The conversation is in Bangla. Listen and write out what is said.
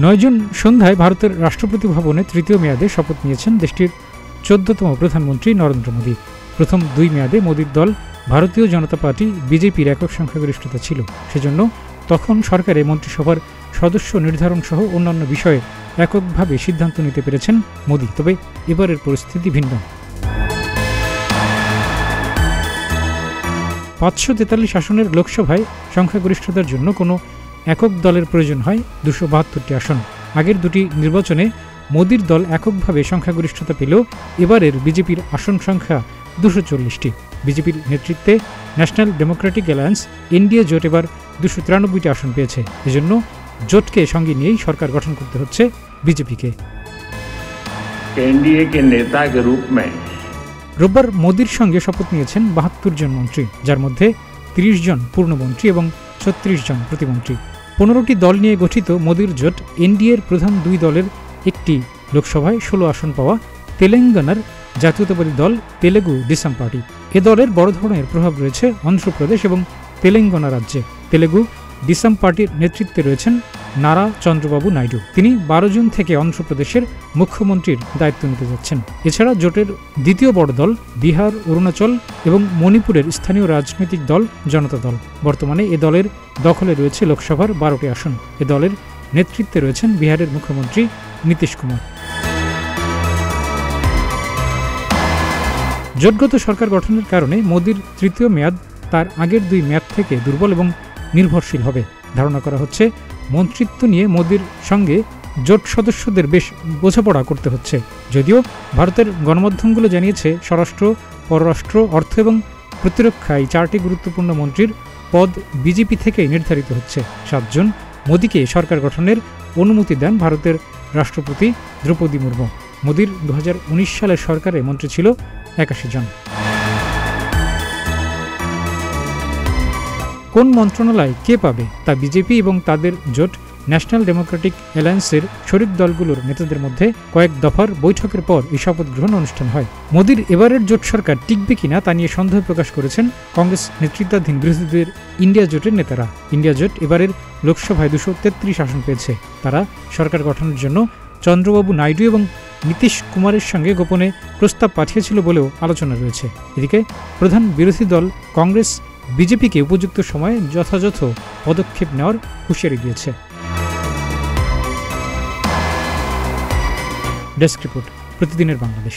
9 জুন সন্ধ্যায় ভারতের রাষ্ট্রপতি ভবনে তৃতীয় মেয়াদে শপথ নিয়েছেন দেশটির 14তম প্রধানমন্ত্রী নরেন্দ্র মোদী। প্রথম 2 মেয়াদে মোদীর দল ভারতীয় জনতা পার্টি বিজেপির একক সংখ্যাগরিষ্ঠতা ছিল, সেজন্য তখন সরকারে মন্ত্রিসভার সদস্য নির্ধারণ সহ অন্যান্য বিষয়ে এককভাবে সিদ্ধান্ত নিতে পেরেছেন মোদী। তবে এবারের পরিস্থিতি ভিন্ন। 543 আসনের লোকসভায় সংখ্যাগরিষ্ঠতার জন্য কোনো একক দলের প্রয়োজন হয় 272টি আসন। আগের দুটি নির্বাচনে মোদীর দল এককভাবে সংখ্যাগরিষ্ঠতা পেলেও এবারের বিজেপির আসন সংখ্যা 240টি। বিজেপির নেতৃত্বে ন্যাশনাল ডেমোক্রেটিক অ্যালায়েন্স এনডিএ জোট এবার 293টি আসন পেয়েছে। এজন্য জোটকে সঙ্গে নিয়েই সরকার গঠন করতে হচ্ছে বিজেপিকে। एनडीए के नेता के रूप में রোববার মোদীর সঙ্গে শপথ নিয়েছেন 72 জন মন্ত্রী, যার মধ্যে 30 জন পূর্ণমন্ত্রী এবং 36 জন প্রতিমন্ত্রী। 15টি দল নিয়ে গঠিত মোদীর জোট এনডিএর প্রধান 2 দলের একটি লোকসভায় 16 আসন পাওয়া তেলেঙ্গানার জাতীয়তাবাদী দল তেলেগু দেশম পার্টি। এ দলের বড় ধরনের প্রভাব রয়েছে অন্ধ্রপ্রদেশ এবং তেলেঙ্গানা রাজ্যে। তেলেগু দেশম পার্টির নেতৃত্বে রয়েছেন নারা চন্দ্রবাবু নাইডু। তিনি 12 জুন থেকে অন্ধ্রপ্রদেশের মুখ্যমন্ত্রীর দায়িত্ব নিতে যাচ্ছেন। এছাড়া জোটের দ্বিতীয় বড় দল বিহার, অরুণাচল এবং মণিপুরের স্থানীয় রাজনৈতিক দল জনতা দল। বর্তমানে এ দলের দখলে রয়েছে লোকসভার 12টি আসন। এ দলের নেতৃত্বে রয়েছেন বিহারের মুখ্যমন্ত্রী নীতিশ কুমার। জোটগত সরকার গঠনের কারণে মোদীর তৃতীয় মেয়াদ তার আগের 2 মেয়াদ থেকে দুর্বল এবং নির্ভরশীল হবে। ধারণা করা হচ্ছে মন্ত্রিত্ব নিয়ে মোদীর সঙ্গে জোট সদস্যদের বেশ বোঝাপড়া করতে হচ্ছে। যদিও ভারতের গণমাধ্যমগুলো জানিয়েছে স্বরাষ্ট্র, পররাষ্ট্র, অর্থ এবং প্রতিরক্ষা এই 4টি গুরুত্বপূর্ণ মন্ত্রীর পদ বিজেপি থেকেই নির্ধারিত হচ্ছে। 7 জন মোদীকে সরকার গঠনের অনুমতি দেন ভারতের রাষ্ট্রপতি দ্রৌপদী মুর্মু। মোদীর 2019 সালের সরকারে মন্ত্রী ছিল 81 জন। কোন মন্ত্রণালয় কে পাবে তা বিজেপি এবং তাদের জোট ন্যাশনাল ডেমোক্রেটিক অ্যালায়েন্সের শরিক দলগুলোর নেতাদের মধ্যে কয়েক দফার বৈঠকের পর এই শপথ গ্রহণ অনুষ্ঠান হয়। মোদীর এবারের জোট সরকার টিকবে কিনা তা নিয়ে সন্দেহ প্রকাশ করেছেন কংগ্রেস নেতৃত্বাধীন বিরোধীদের ইন্ডিয়া জোটের নেতারা। ইন্ডিয়া জোট এবারের লোকসভায় 233 আসন পেয়েছে। তারা সরকার গঠনের জন্য চন্দ্রবাবু নাইডু এবং নীতিশ কুমারের সঙ্গে গোপনে প্রস্তাব পাঠিয়েছিল বলেও আলোচনা রয়েছে। এদিকে প্রধান বিরোধী দল কংগ্রেস বিজেপিকে উপযুক্ত সময়ে যথাযথ পদক্ষেপ নেওয়ার হুঁশিয়ারি দিয়েছে। ডেস্ক রিপোর্ট, প্রতিদিনের বাংলাদেশ।